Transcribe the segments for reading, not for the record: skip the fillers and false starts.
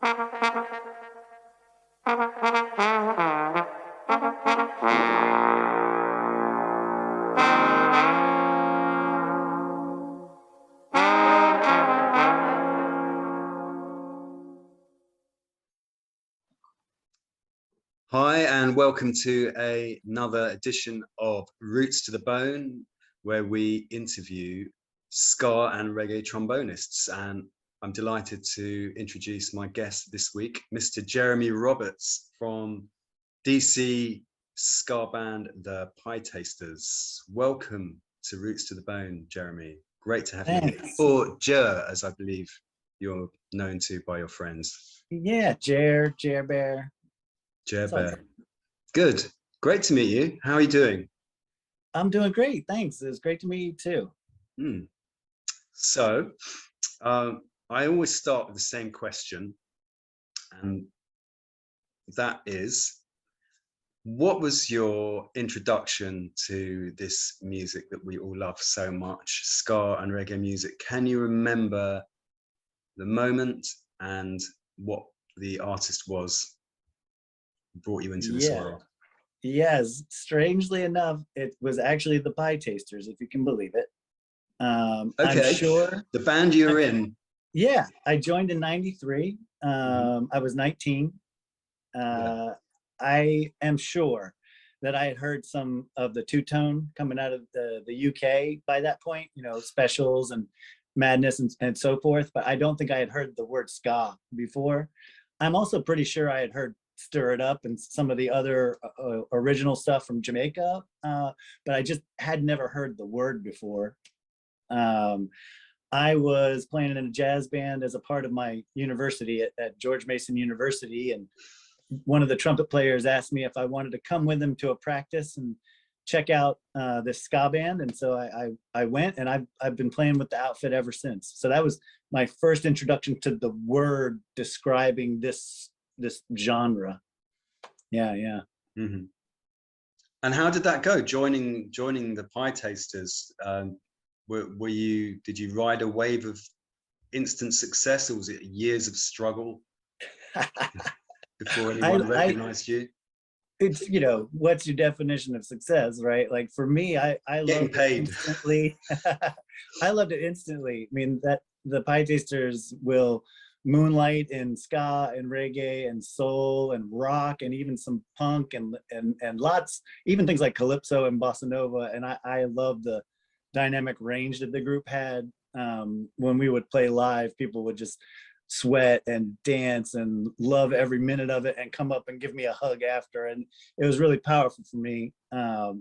Hi, and welcome to another edition of Roots to the Bone, where we interview ska and reggae trombonists. And I'm delighted to introduce my guest this week, Mr. Jeremy Roberts from DC ska band, the Pietasters. Welcome to Roots to the Bone, Jeremy. Great to have you here. Or Jer, as I believe you're known to by your friends. Yeah, Jer Bear. Jer Bear. Good. Great to meet you. How are you doing? I'm doing great. Thanks. It's great to meet you too. So, I always start with the same question, and that is, what was your introduction to this music that we all love so much, ska and reggae music? Can you remember the moment and what the artist was brought you into this world? Yes, strangely enough, it was actually the Pietasters, if you can believe it. Okay, I'm sure the band you're in. Yeah, I joined in '93. I was 19. I am sure that I had heard some of the two-tone coming out of the UK by that point, you know, Specials and Madness and so forth, but I don't think I had heard the word ska before. I'm also pretty sure I had heard Stir It Up and some of the other original stuff from Jamaica, but I just had never heard the word before. I was playing in a jazz band as a part of my university at George Mason University, and one of the trumpet players asked me if I wanted to come with him to a practice and check out this ska band, and so I went, and I've been playing with the outfit ever since. So that was my first introduction to the word describing this genre. Yeah. And how did that go, joining the Pietasters? Did you ride a wave of instant success, or was it years of struggle before anyone recognized you? It's, you know, what's your definition of success, right? Like for me, I Getting paid. Instantly. I loved it instantly. I mean, that the Pietasters will moonlight in ska and reggae and soul and rock and even some punk and lots, even things like calypso and bossa nova. And I love the dynamic range that the group had. When we would play live, people would just sweat and dance and love every minute of it and come up and give me a hug after. And it was really powerful for me,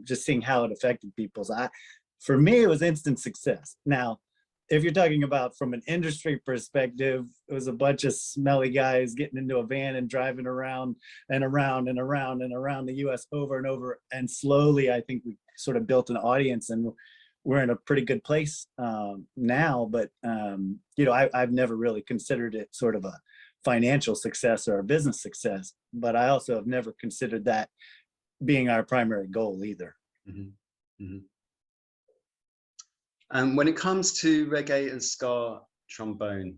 just seeing how it affected people. So for me, it was instant success. Now, if you're talking about from an industry perspective, it was a bunch of smelly guys getting into a van and driving around and around and around and around the US over and over. And slowly, I think we sort of built an audience, and we're in a pretty good place now. But, you know, I've never really considered it sort of a financial success or a business success, but I also have never considered that being our primary goal either. And when it comes to reggae and ska trombone,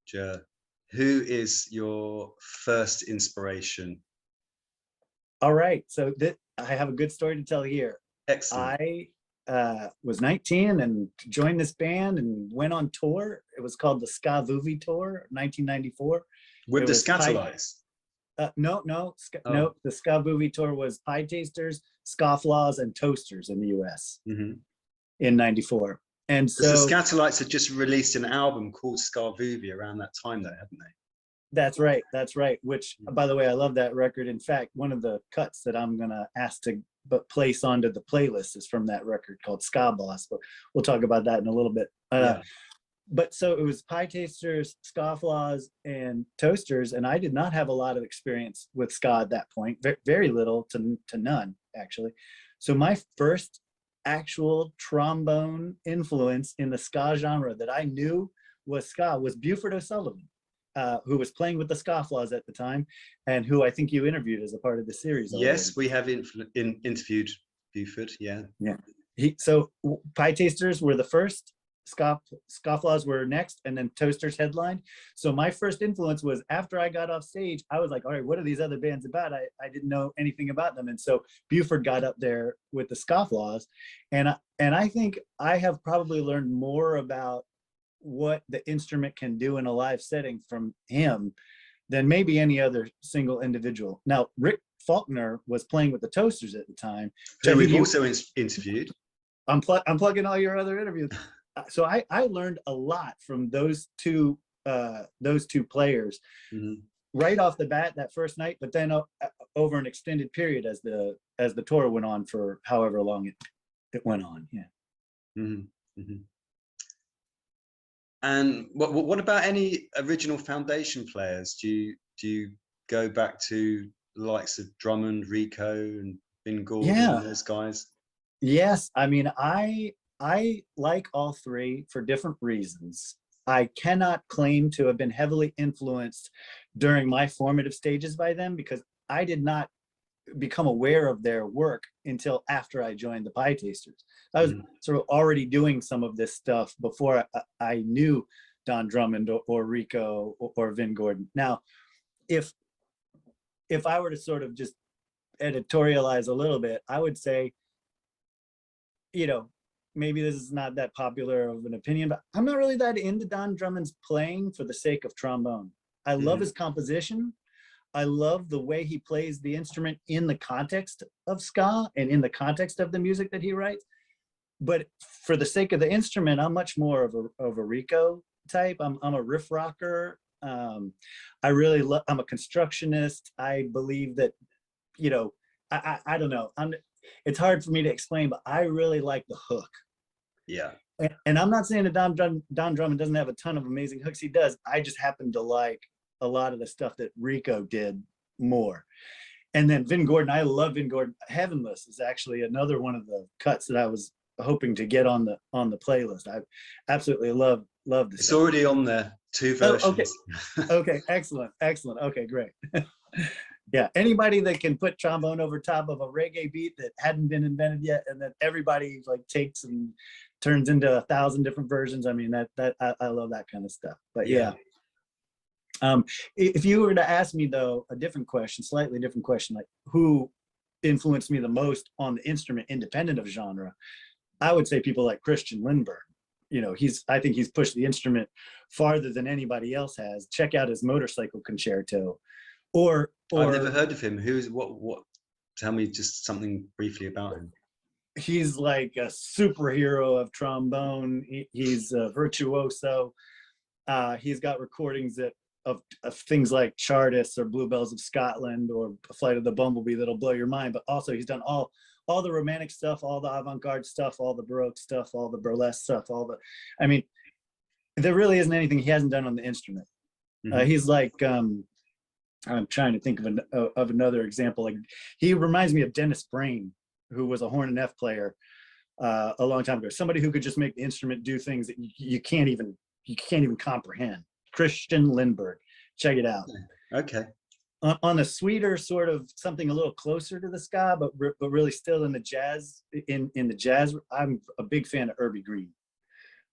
Jer, who is your first inspiration? All right, so I have a good story to tell here. Excellent. I was 19 and joined this band and went on tour. It was called the Ska Vuvi Tour, 1994. With the Skatalites? No, the Ska Vuvi Tour was Pietasters, Scofflaws, and Toasters in the US in '94. And so the Skatalites had just released an album called Ska Vuvi around that time, though, hadn't they? That's right. Which, by the way, I love that record. In fact, one of the cuts that I'm gonna ask to place onto the playlist is from that record called Ska Boss, but we'll talk about that in a little bit. But so it was Pietasters, Scofflaws, and Toasters, and I did not have a lot of experience with ska at that point, very little to none, actually. So my first actual trombone influence in the ska genre that I knew was ska was Buford O'Sullivan, who was playing with the Scofflaws at the time, and who I think you interviewed as a part of the series already. Yes, we have interviewed Buford, yeah. So Pietasters were the first Scofflaws were next, and then Toasters headlined. So my first influence was after I got off stage, I was like, all right, what are these other bands about? I didn't know anything about them. And so Buford got up there with the Scofflaws. And I think I have probably learned more about what the instrument can do in a live setting from him than maybe any other single individual. Now, Rick Faulkner was playing with the Toasters at the time. Who we've also interviewed. I'm plugging all your other interviews. So I learned a lot from those two players right off the bat that first night, but then over an extended period as the tour went on for however long it went on. Yeah. And what about any original foundation players? Do you go back to the likes of Drummond, Rico, and Vin Gordon, and those guys? Yes, I mean, I like all three for different reasons. I cannot claim to have been heavily influenced during my formative stages by them, because I did not become aware of their work until after I joined the Pietasters. I was sort of already doing some of this stuff before I knew Don Drummond or Rico or Vin Gordon. Now, if I were to sort of just editorialize a little bit, I would say, maybe this is not that popular of an opinion, but I'm not really that into Don Drummond's playing for the sake of trombone. I love his composition. I love the way he plays the instrument in the context of ska and in the context of the music that he writes. But for the sake of the instrument, I'm much more of a Rico type. I'm a riff rocker. I really love, I'm a constructionist. I believe that, I don't know. It's hard for me to explain, but I really like the hook. Yeah. And I'm not saying that Don Drummond doesn't have a ton of amazing hooks. He does. I just happen to like a lot of the stuff that Rico did more. And then Vin Gordon, I love Vin Gordon. Heavenless is actually another one of the cuts that I was hoping to get on the playlist. I absolutely love this. It's already on there, 2 versions. Okay, excellent. Okay, great. Yeah, anybody that can put trombone over top of a reggae beat that hadn't been invented yet, and that everybody like takes and turns into 1,000 different versions. I mean, I love that kind of stuff. But yeah. If you were to ask me though, a different question, slightly different question, like who influenced me the most on the instrument independent of genre, I would say people like Christian Lindbergh. I think he's pushed the instrument farther than anybody else has. Check out his Motorcycle Concerto. Or I've never heard of him. Who's what? Tell me just something briefly about him. He's like a superhero of trombone. He's a virtuoso. He's got recordings of things like Chartist or Bluebells of Scotland or Flight of the Bumblebee that'll blow your mind. But also he's done all the romantic stuff, all the avant-garde stuff, all the Baroque stuff, all the burlesque stuff, I mean, there really isn't anything he hasn't done on the instrument. He's like, I'm trying to think of another example. Like, he reminds me of Dennis Brain, who was a horn and F player a long time ago. Somebody who could just make the instrument do things that you can't even comprehend. Christian Lindbergh, check it out. Okay. On a sweeter sort of something a little closer to the ska, but really still in the jazz. In the jazz, I'm a big fan of Irby Green.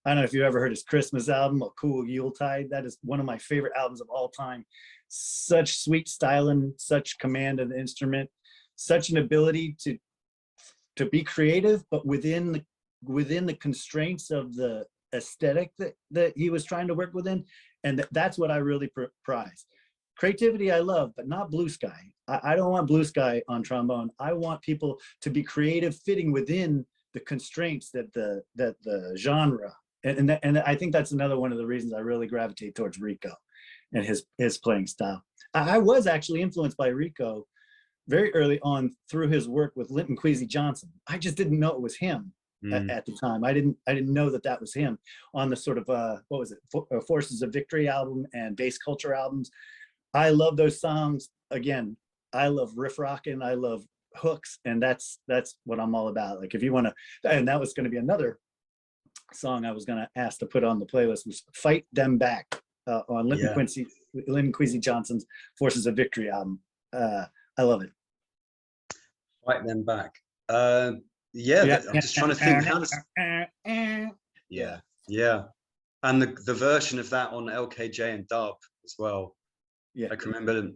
I don't know if you ever heard his Christmas album, A Cool Yuletide. That is one of my favorite albums of all time. Such sweet styling, such command of the instrument, such an ability to be creative, but within the constraints of the aesthetic that he was trying to work within. And that's what I really prize. Creativity I love, but not blue sky. I don't want blue sky on trombone. I want people to be creative, fitting within the constraints that the genre. And I think that's another one of the reasons I really gravitate towards Rico and his playing style. I was actually influenced by Rico very early on through his work with Linton Kwesi Johnson. I just didn't know it was him at the time. I didn't know that was him on the sort of what was it, Forces of Victory album and Bass Culture albums. I love those songs. Again, I love riff rocking. I love hooks, and that's what I'm all about. Like, if you want to, and that was going to be another song I was going to ask to put on the playlist, was "Fight Them Back" on Linton Kwesi Johnson's Forces of Victory album. I love it. Fight Them Back. I'm just trying to think how does. Yeah. Yeah, and the version of that on LKJ and Dub as well. Yeah, I can remember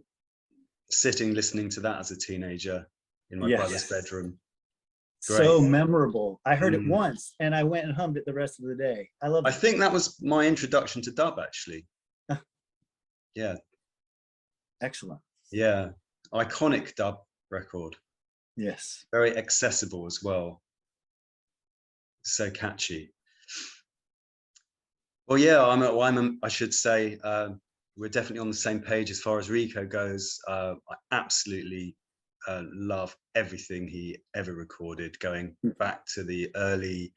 sitting listening to that as a teenager in my brother's bedroom. Great. So memorable. I heard it once and I went and hummed it the rest of the day. I love it. I think that was my introduction to dub, actually. Yeah. Excellent. Yeah. Iconic dub record. Yes. Very accessible as well. So catchy. Well, yeah, I should say we're definitely on the same page as far as Rico goes. I absolutely love everything he ever recorded, going back to the early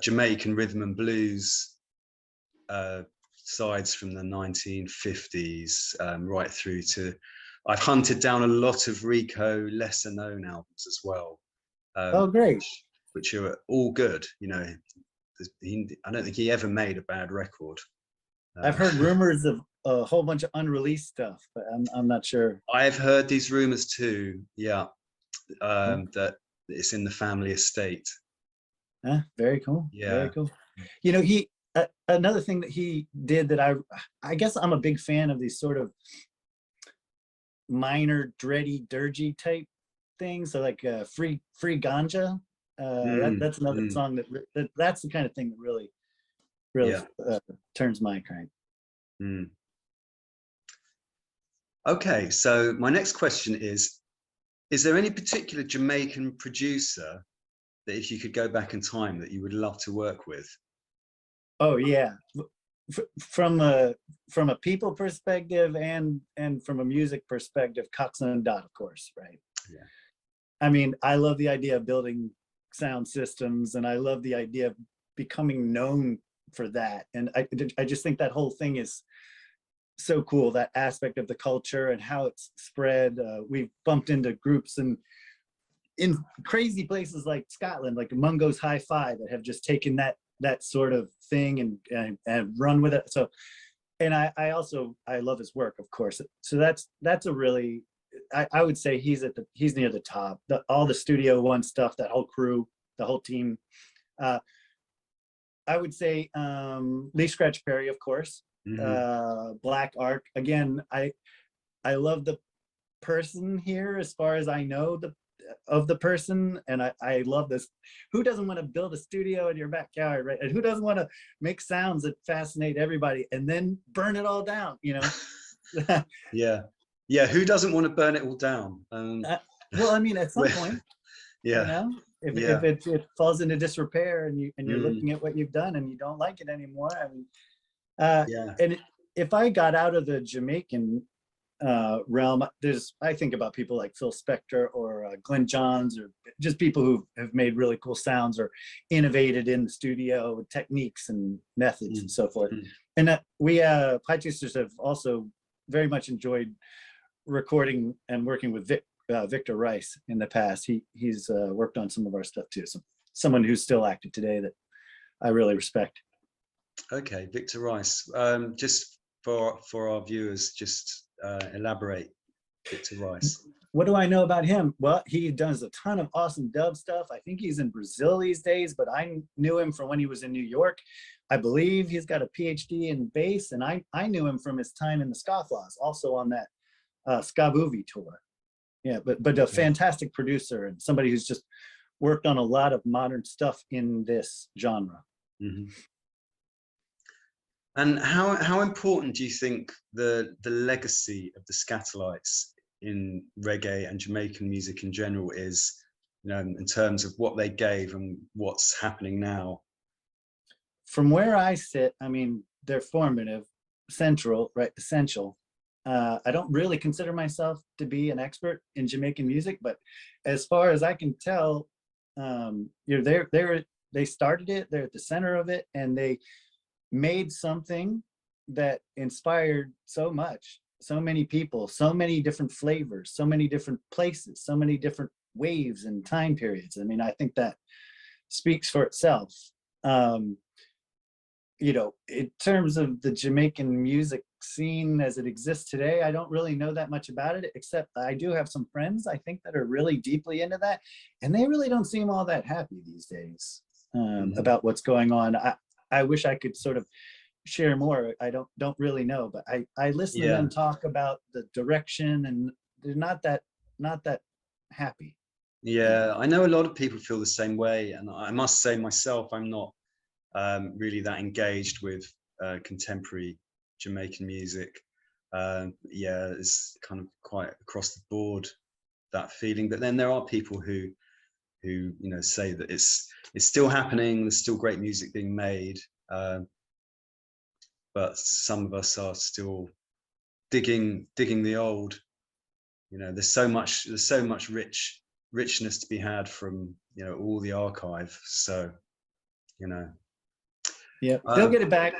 Jamaican rhythm and blues sides from the 1950s right through to, I've hunted down a lot of Rico lesser known albums as well. Oh, great. Which are all good, you know. I don't think he ever made a bad record. I've heard rumors of a whole bunch of unreleased stuff, but I'm not sure. I've heard these rumors too. Yeah, that it's in the family estate. Very cool. Yeah, very cool. You know, he another thing that he did that I guess I'm a big fan of these sort of minor dready dirgy type things. So like free Ganja. That's another song that's the kind of thing that really turns my crank. Okay, so my next question is there any particular Jamaican producer that if you could go back in time that you would love to work with? Oh yeah, from a people perspective and from a music perspective, Cox and Dot, of course, right? Yeah. I mean, I love the idea of building sound systems, and I love the idea of becoming known for that. And I just think that whole thing is so cool, that aspect of the culture and how it's spread. We've bumped into groups and in crazy places like Scotland, like Mungo's Hi-Fi, that have just taken that sort of thing and run with it. So, and I also love his work, of course. So that's a really, I would say he's near the top. All the Studio One stuff, that whole crew, the whole team. I would say Lee Scratch Perry, of course. Black Ark. Again, I love the person here as far as I know of the person, and I love this. Who doesn't want to build a studio in your backyard, right? And who doesn't want to make sounds that fascinate everybody and then burn it all down, you know? Yeah, who doesn't want to burn it all down? Well, I mean, at some point, yeah, you know, if it falls into disrepair and you're looking at what you've done and you don't like it anymore, I mean, and if I got out of the Jamaican realm, I think about people like Phil Spector or Glenn Johns, or just people who have made really cool sounds or innovated in the studio with techniques and methods and so forth. And we Pietasters have also very much enjoyed recording and working with Victor Rice in the past. He's worked on some of our stuff too. So someone who's still active today that I really respect. Okay, Victor Rice. Just for our viewers, just elaborate Victor Rice. What do I know about him? Well, he does a ton of awesome dub stuff. I think he's in Brazil these days, but I knew him from when he was in New York. I believe he's got a PhD in bass, and I knew him from his time in the Scofflaws, also on that Ska Movie tour. Yeah, but a fantastic producer and somebody who's just worked on a lot of modern stuff in this genre. And how important do you think the legacy of the Skatalites in reggae and Jamaican music in general is, you know, in terms of what they gave and what's happening now? From where I sit, I mean, they're formative, central, right? Essential. I don't really consider myself to be an expert in Jamaican music, but as far as I can tell, they started it, they're at the center of it, and they made something that inspired so much, so many people, so many different flavors, so many different places, so many different waves and time periods. I mean, I think that speaks for itself. You know, in terms of the Jamaican music scene as it exists today, I don't really know that much about it, except I do have some friends, I think, that are really deeply into that, and they really don't seem all that happy these days about what's going on. I wish I could sort of share more. I don't really know, but I listen to them talk about the direction, and they're not that happy. Yeah, I know a lot of people feel the same way, and I must say myself, I'm not really that engaged with contemporary Jamaican music. Yeah, it's kind of quite across the board, that feeling. But then there are people who you know say that it's still happening. There's still great music being made, but some of us are still digging the old. You know, there's so much richness to be had from, you know, all the archive. So, you know, yeah, they'll get it back.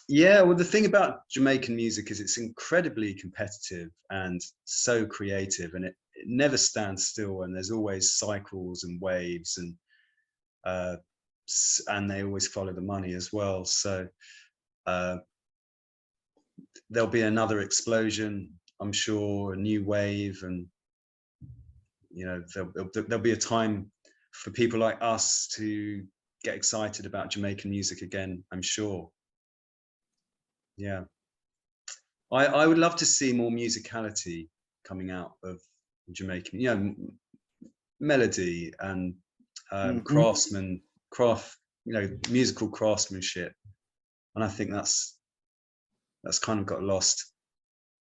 Yeah, well, the thing about Jamaican music is it's incredibly competitive and so creative, and it never stands still, and there's always cycles and waves, and they always follow the money as well. So there'll be another explosion, I'm sure, a new wave, and you know, there'll be a time for people like us to get excited about Jamaican music again, I'm sure. Yeah, I would love to see more musicality coming out of Jamaican, you know, melody and you know, musical craftsmanship, and I think that's kind of got lost.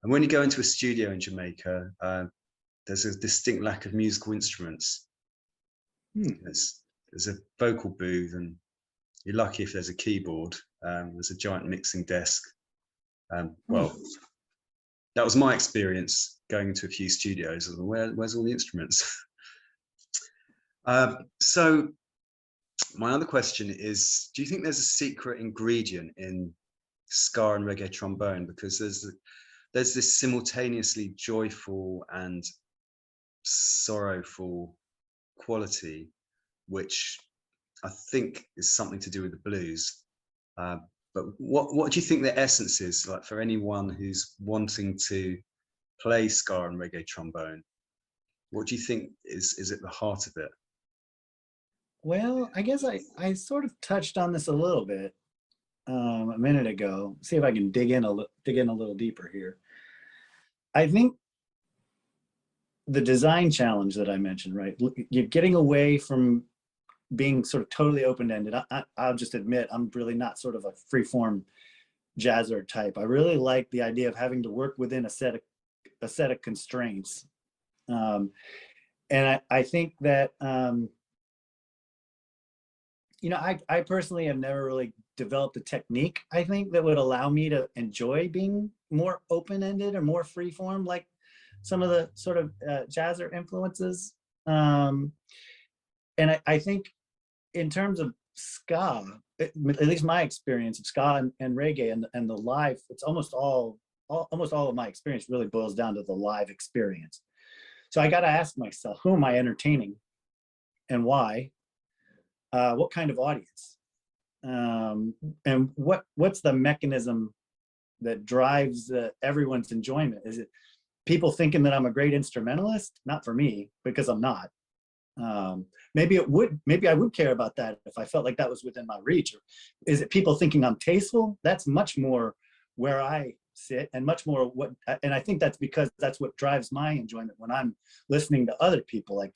And when you go into a studio in Jamaica, there's a distinct lack of musical instruments. There's a vocal booth, and you're lucky if there's a keyboard. There's a giant mixing desk. Well, that was my experience going into a few studios. Where's all the instruments? So my other question is, do you think there's a secret ingredient in ska and reggae trombone? Because there's this simultaneously joyful and sorrowful quality, which I think is something to do with the blues. But what do you think the essence is, like, for anyone who's wanting to play ska and reggae trombone? What do you think is at the heart of it? Well, I guess I sort of touched on this a little bit a minute ago. See if I can dig in a little deeper here. I think the design challenge that I mentioned, right? You're getting away from being sort of totally open-ended. I'll just admit, I'm really not sort of a free-form jazzer type. I really like the idea of having to work within a set of constraints. And I think that, you know, I personally have never really developed a technique, I think, that would allow me to enjoy being more open-ended or more free-form, like some of the sort of jazzer influences. And I think in terms of ska, at least my experience of ska and reggae and the live, it's almost all of my experience really boils down to the live experience. So I got to ask myself, who am I entertaining and why? What kind of audience? And what's the mechanism that drives everyone's enjoyment? Is it people thinking that I'm a great instrumentalist? Not for me, because I'm not. Maybe I would care about that if I felt like that was within my reach. Or is it people thinking I'm tasteful? That's much more where I sit, and much more and I think that's because that's what drives my enjoyment when I'm listening to other people. Like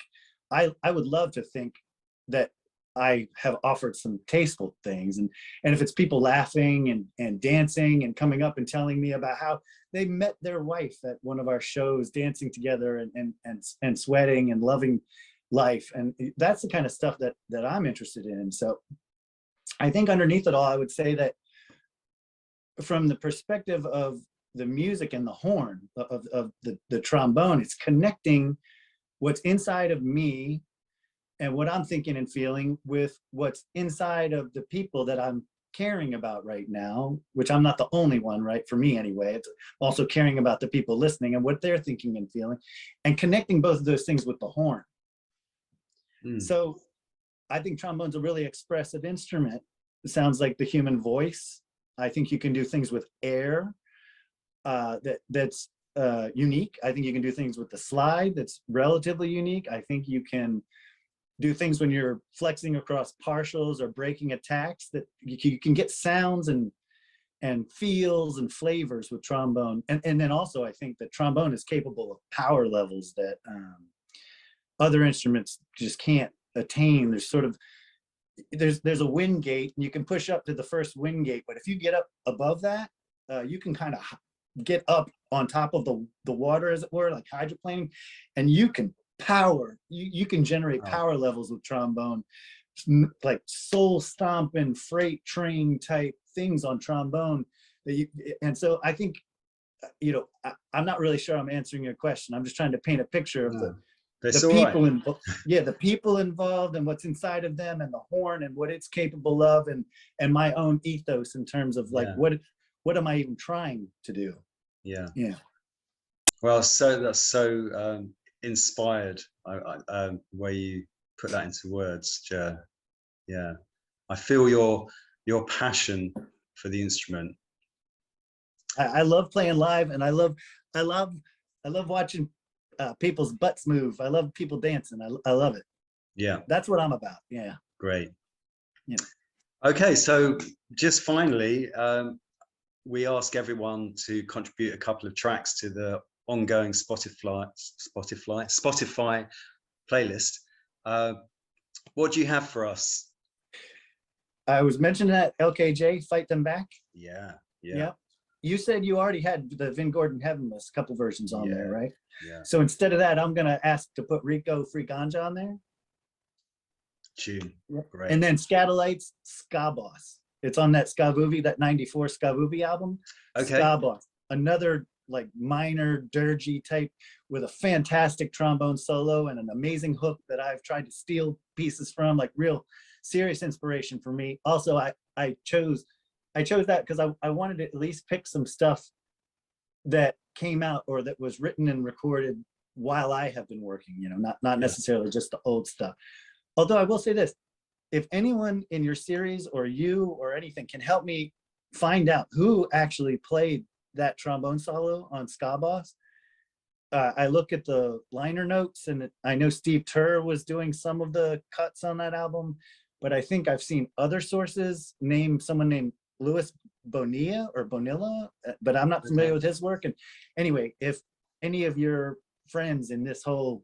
I would love to think that I have offered some tasteful things, and if it's people laughing and dancing and coming up and telling me about how they met their wife at one of our shows, dancing together and sweating and loving life, and that's the kind of stuff that I'm interested in. So I think underneath it all, I would say that from the perspective of the music and the horn of the trombone, it's connecting what's inside of me and what I'm thinking and feeling with what's inside of the people that I'm caring about right now, which I'm not the only one, right? For me anyway, it's also caring about the people listening and what they're thinking and feeling, and connecting both of those things with the horn. So I think trombone's a really expressive instrument. It sounds like the human voice. I think you can do things with air that's unique. I think you can do things with the slide that's relatively unique. I think you can do things when you're flexing across partials or breaking attacks, that you can get sounds and feels and flavors with trombone. And then also I think that trombone is capable of power levels that other instruments just can't attain. There's sort of, there's a wind gate, and you can push up to the first wind gate, but if you get up above that, you can kind of get up on top of the water, as it were, like hydroplaning, and you can you can generate power levels with trombone, like soul stomping freight train type things on trombone that you. And so I think, you know, I'm not really sure I'm answering your question. I'm just trying to paint a picture of the people involved. Yeah, the people involved and what's inside of them, and the horn and what it's capable of, and my own ethos in terms of like what am I even trying to do? Yeah. Well, that's so inspired. Where you put that into words, Jer. Yeah, I feel your passion for the instrument. I love playing live, and I love watching people's butts move. I love people dancing. I love it. Yeah, that's what I'm about. Yeah, great. Yeah. Okay, so just finally, we ask everyone to contribute a couple of tracks to the ongoing Spotify playlist. What do you have for us? I was mentioning that LKJ, Fight Them Back. Yeah. You said you already had the Vin Gordon Heavenless couple versions on there, right? Yeah. So instead of that, I'm gonna ask to put Rico Free Ganja on there. Tune. Great. And then Skatalites, Ska Boss. It's on that Ska Boovie, that '94 Ska Boovie album. Okay. Ska Boss, another like minor dirgy type with a fantastic trombone solo and an amazing hook that I've tried to steal pieces from, like real serious inspiration for me. Also, I chose that because I wanted to at least pick some stuff that came out or that was written and recorded while I have been working, you know, not necessarily just the old stuff. Although I will say this, if anyone in your series or you or anything can help me find out who actually played that trombone solo on Ska Boss, I look at the liner notes, and I know Steve Turr was doing some of the cuts on that album, but I think I've seen other sources name someone named Louis Bonilla or Bonilla, but I'm not familiar with his work. And anyway, if any of your friends in this whole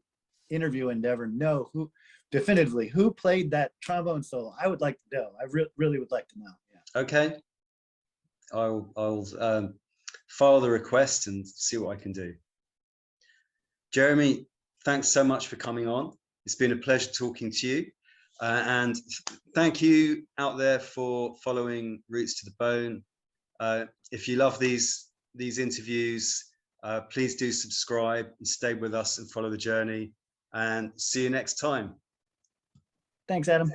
interview endeavor know definitively who played that trombone solo, I would like to know. I really would like to know. Yeah. Okay. I'll file the request and see what I can do. Jeremy, thanks so much for coming on. It's been a pleasure talking to you. And thank you out there for following Roots to the Bone. If you love these interviews, please do subscribe and stay with us and follow the journey. And see you next time. Thanks, Adam.